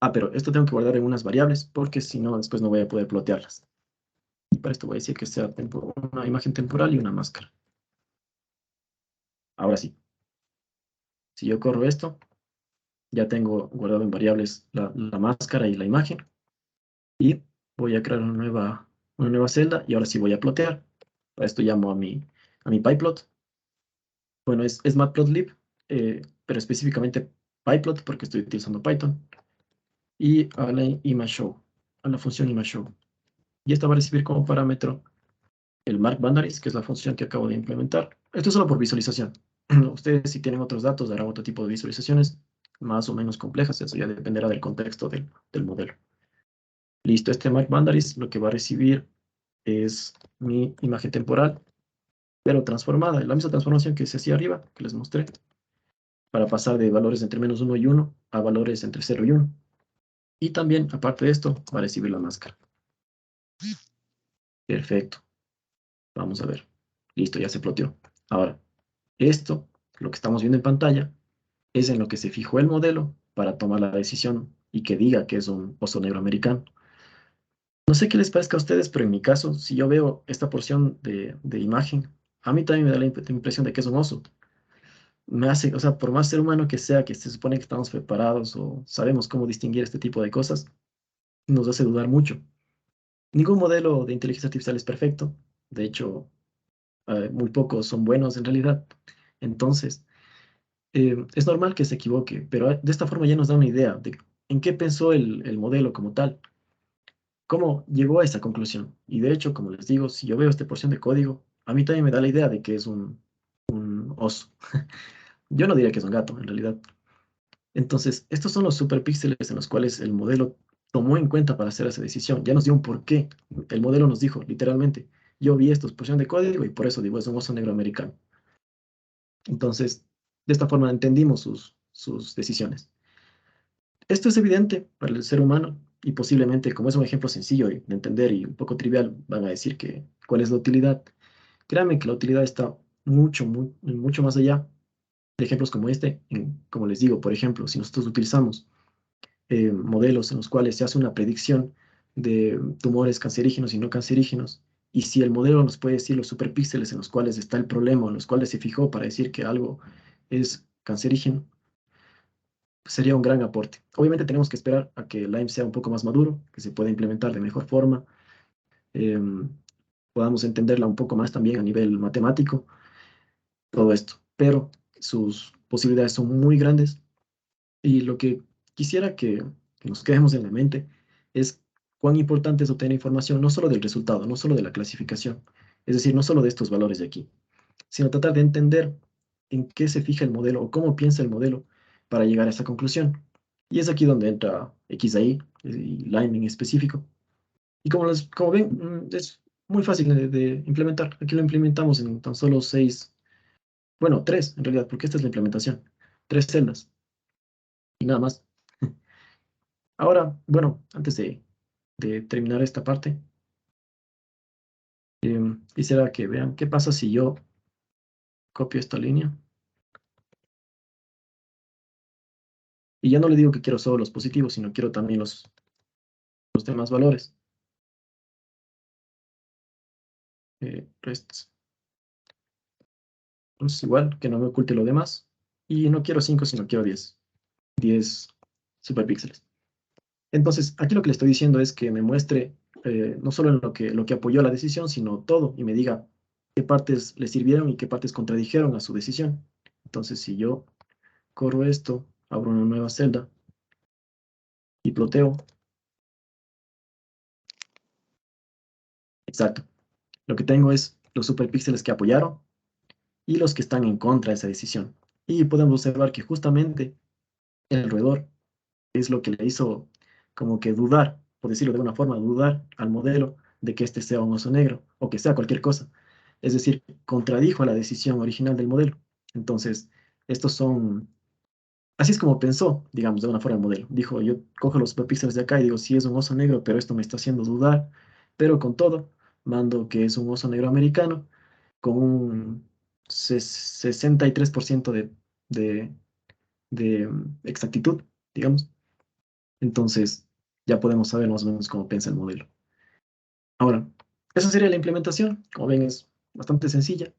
Ah, pero esto tengo que guardar en unas variables porque si no, después no voy a poder plotearlas. Y para esto voy a decir que sea una imagen temporal y una máscara. Ahora sí, si yo corro esto, Ya tengo guardado en variables la máscara y la imagen. Y voy a crear una nueva celda y ahora sí voy a plotear. Para esto llamo a mi pyplot. Bueno, es matplotlib, pero específicamente pyplot porque estoy utilizando Python. Y a la imageshow, a la función imageshow. Y esta va a recibir como parámetro el mark boundaries, que es la función que acabo de implementar. Esto es solo por visualización. Ustedes, si tienen otros datos, darán otro tipo de visualizaciones más o menos complejas. Eso ya dependerá del contexto del modelo. Listo, este mark boundaries lo que va a recibir es mi imagen temporal, pero transformada, la misma transformación que se hacía arriba, que les mostré, para pasar de valores entre -1 y 1 a valores entre 0 y 1. Y también, aparte de esto, va a recibir la máscara. Perfecto. Vamos a ver. Listo, ya se ploteó. Ahora, esto, lo que estamos viendo en pantalla, es en lo que se fijó el modelo para tomar la decisión y que diga que es un oso negro americano. No sé qué les parezca a ustedes, pero en mi caso, si yo veo esta porción de imagen, a mí también me da la impresión de que es un oso. Me hace, o sea, por más ser humano que sea, que se supone que estamos preparados o sabemos cómo distinguir este tipo de cosas, nos hace dudar mucho. Ningún modelo de inteligencia artificial es perfecto. De hecho, muy pocos son buenos en realidad. Entonces, es normal que se equivoque, pero de esta forma ya nos da una idea de en qué pensó el modelo como tal, cómo llegó a esa conclusión. Y de hecho, como les digo, si yo veo esta porción de código, a mí también me da la idea de que es un oso. Yo no diría que es un gato, en realidad. Entonces, estos son los superpíxeles en los cuales el modelo tomó en cuenta para hacer esa decisión. Ya nos dio un porqué. El modelo nos dijo, literalmente, yo vi esta porción de código y por eso digo, es un oso negro americano. Entonces, de esta forma entendimos sus decisiones. Esto es evidente para el ser humano y posiblemente, como es un ejemplo sencillo de entender y un poco trivial, van a decir que cuál es la utilidad. Créanme que la utilidad está mucho más allá de ejemplos como este. Como les digo, por ejemplo, si nosotros utilizamos modelos en los cuales se hace una predicción de tumores cancerígenos y no cancerígenos, y si el modelo nos puede decir los superpíxeles en los cuales está el problema, en los cuales se fijó para decir que algo es cancerígeno, sería un gran aporte. Obviamente tenemos que esperar a que Lime sea un poco más maduro, que se pueda implementar de mejor forma, eh, podamos entenderla un poco más también a nivel matemático, todo esto. Pero sus posibilidades son muy grandes y lo que quisiera que nos quedemos en la mente es cuán importante es obtener información no solo del resultado, no solo de la clasificación, es decir, no solo de estos valores de aquí, sino tratar de entender en qué se fija el modelo o cómo piensa el modelo para llegar a esa conclusión. Y es aquí donde entra XAI y Lime en específico. Y como ven, es muy fácil de implementar. Aquí lo implementamos en tan solo 6, bueno, 3 en realidad, porque esta es la implementación. 3 celdas y nada más. Ahora, bueno, antes de terminar esta parte, quisiera que vean qué pasa si yo copio esta línea. Y ya no le digo que quiero solo los positivos, sino quiero también los demás valores. Rests. Entonces, igual, que no me oculte lo demás. Y no quiero 5, sino quiero 10. 10 superpíxeles. Entonces, aquí lo que le estoy diciendo es que me muestre no solo en lo que apoyó la decisión, sino todo, y me diga qué partes le sirvieron y qué partes contradijeron a su decisión. Entonces, si yo corro esto, abro una nueva celda y ploteo, exacto. Lo que tengo es los superpíxeles que apoyaron y los que están en contra de esa decisión. Y podemos observar que justamente el roedor es lo que le hizo como que dudar, por decirlo de alguna forma, dudar al modelo de que este sea un oso negro o que sea cualquier cosa. Es decir, contradijo a la decisión original del modelo. Entonces, estos son, así es como pensó, digamos, de alguna forma el modelo. Dijo, yo cojo los superpíxeles de acá y digo, sí es un oso negro, pero esto me está haciendo dudar. Pero con todo, mando que es un oso negro americano con un 63% de, de exactitud, digamos. Entonces, ya podemos saber más o menos cómo piensa el modelo. Ahora, esa sería la implementación. Como ven, es bastante sencilla.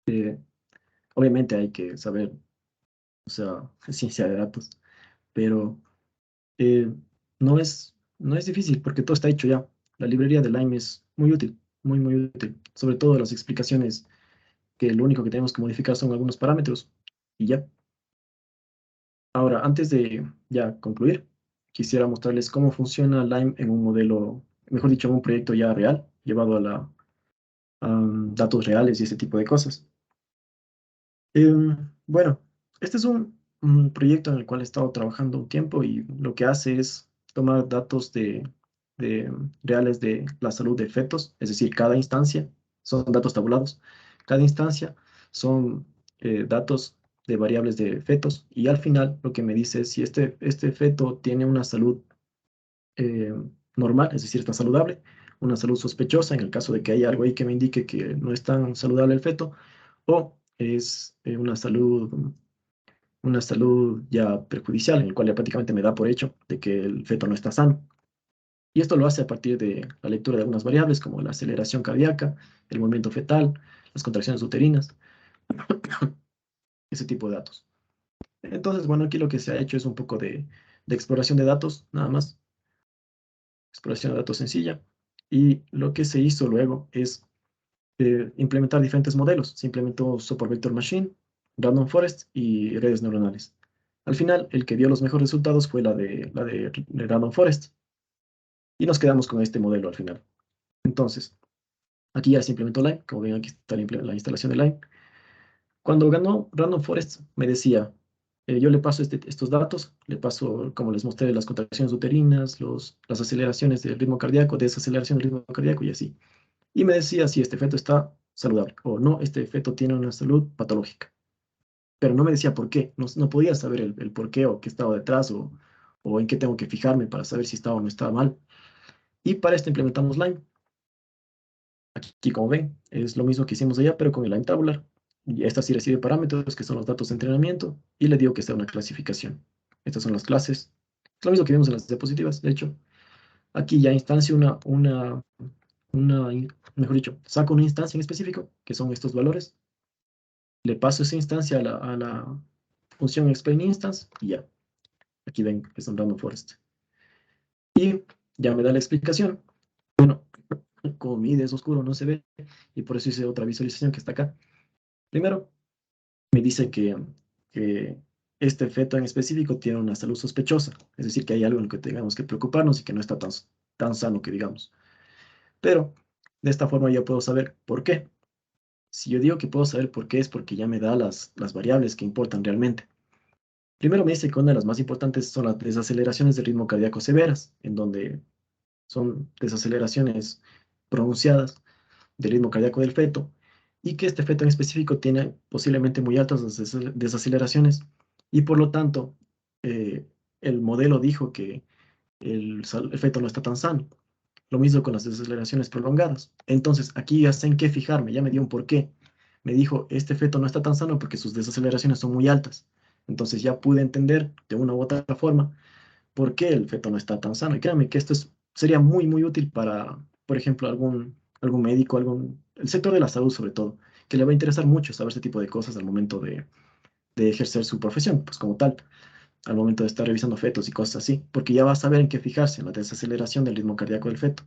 Eh, Obviamente hay que saber, o sea, ciencia de datos, pero eh, no es difícil porque todo está hecho ya. La librería de Lime es muy útil, muy útil. Sobre todo las explicaciones que lo único que tenemos que modificar son algunos parámetros y ya. Ahora, antes de ya concluir, quisiera mostrarles cómo funciona Lime en un modelo, mejor dicho, en un proyecto ya real, llevado a datos reales y ese tipo de cosas. Bueno, este es un proyecto en el cual he estado trabajando un tiempo y lo que hace es tomar datos reales de la salud de fetos, es decir, cada instancia son datos tabulados, cada instancia son datos de variables de fetos y al final lo que me dice es si este feto tiene una salud eh, normal, es decir, está saludable, una salud sospechosa en el caso de que haya algo ahí que me indique que no es tan saludable el feto, o es una salud ya perjudicial, en el cual ya prácticamente me da por hecho de que el feto no está sano. Y esto lo hace a partir de la lectura de algunas variables como la aceleración cardíaca, el movimiento fetal, las contracciones uterinas, ese tipo de datos. Entonces, bueno, aquí lo que se ha hecho es un poco de exploración de datos, nada más, exploración de datos sencilla. Y lo que se hizo luego es implementar diferentes modelos. Se implementó Support Vector Machine, Random Forest y redes neuronales. Al final, el que dio los mejores resultados fue la de Random Forest. Y nos quedamos con este modelo al final. Entonces, aquí ya se implementó Lime. Como ven, aquí está la instalación de Lime. Cuando ganó Random Forest, me decía, yo le paso estos datos, le paso, como les mostré, las contracciones uterinas, las aceleraciones del ritmo cardíaco, desaceleración del ritmo cardíaco y así. Y me decía si este feto está saludable o no, este feto tiene una salud patológica. Pero no me decía por qué, no podía saber el por qué o qué estaba detrás o en qué tengo que fijarme para saber si estaba o no estaba mal. Y para esto implementamos Lime. Aquí, como ven, es lo mismo que hicimos allá, pero con el Lime Tabular. Y esta sí recibe parámetros, que son los datos de entrenamiento, y le digo que sea una clasificación. Estas son las clases. Es lo mismo que vimos en las diapositivas, de hecho. Aquí ya instancio mejor dicho, saco una instancia en específico, que son estos valores, le paso esa instancia a la función explain instance, y ya. Aquí ven que es un random forest. Y ya me da la explicación. Bueno, como mi ID es oscuro, no se ve, y por eso hice otra visualización que está acá. Primero, me dice que este feto en específico tiene una salud sospechosa, es decir, que hay algo en lo que tengamos que preocuparnos y que no está tan sano que digamos. Pero de esta forma yo puedo saber por qué. Si yo digo que puedo saber por qué, es porque ya me da las variables que importan realmente. Primero me dice que una de las más importantes son las desaceleraciones de ritmo cardíaco severas, en donde son desaceleraciones pronunciadas del ritmo cardíaco del feto, y que este feto en específico tiene posiblemente muy altas desaceleraciones, y por lo tanto eh, el modelo dijo que el feto no está tan sano. Lo mismo con las desaceleraciones prolongadas. Entonces, aquí ya sé en qué fijarme, ya me dio un porqué. Me dijo, este feto no está tan sano porque sus desaceleraciones son muy altas. Entonces ya pude entender de una u otra forma por qué el feto no está tan sano. Y créanme que esto sería muy útil para, por ejemplo, algún médico, el sector de la salud sobre todo, que le va a interesar mucho saber este tipo de cosas al momento de ejercer su profesión, pues como tal, al momento de estar revisando fetos y cosas así, porque ya va a saber en qué fijarse, en la desaceleración del ritmo cardíaco del feto.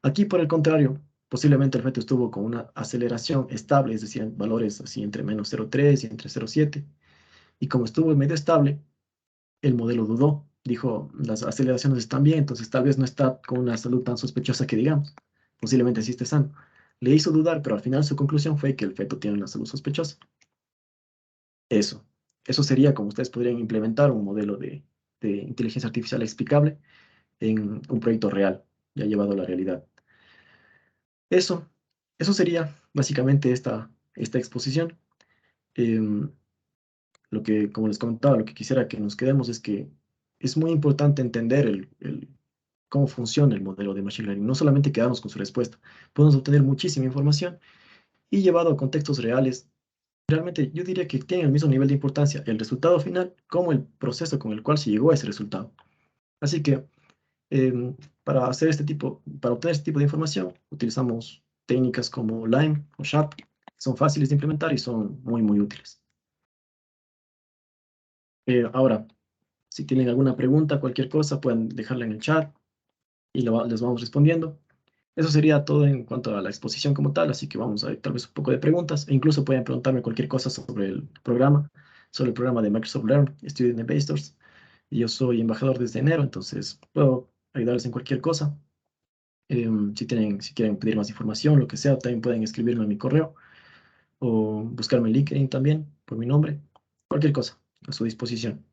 Aquí, por el contrario, posiblemente el feto estuvo con una aceleración estable, es decir, en valores así entre menos 0,3 y entre 0,7. Y como estuvo medio estable, el modelo dudó. Dijo, las aceleraciones están bien, entonces tal vez no está con una salud tan sospechosa que digamos. Posiblemente sí esté sano. Le hizo dudar, pero al final su conclusión fue que el feto tiene una salud sospechosa. Eso. Eso sería como ustedes podrían implementar un modelo de inteligencia artificial explicable en un proyecto real, ya llevado a la realidad. Eso, eso sería básicamente esta exposición. Em, como les comentaba, lo que quisiera que nos quedemos es que es muy importante entender cómo funciona el modelo de Machine Learning, no solamente quedarnos con su respuesta. Podemos obtener muchísima información y llevado a contextos reales, realmente yo diría que tiene el mismo nivel de importancia el resultado final como el proceso con el cual se llegó a ese resultado. Así que em, para obtener este tipo de información, utilizamos técnicas como Lime o Sharp. Son fáciles de implementar y son muy útiles. Ahora, Si tienen alguna pregunta, cualquier cosa, pueden dejarla en el chat y les vamos respondiendo. Eso sería todo en cuanto a la exposición como tal, así que vamos a ver tal vez un poco de preguntas, e incluso pueden preguntarme cualquier cosa sobre el programa de Microsoft Learn, Student Investors. Y yo soy embajador desde enero, entonces puedo ayudarles en cualquier cosa. Si quieren pedir más información, lo que sea, también pueden escribirme a mi correo o buscarme en LinkedIn también por mi nombre. Cualquier cosa, a su disposición.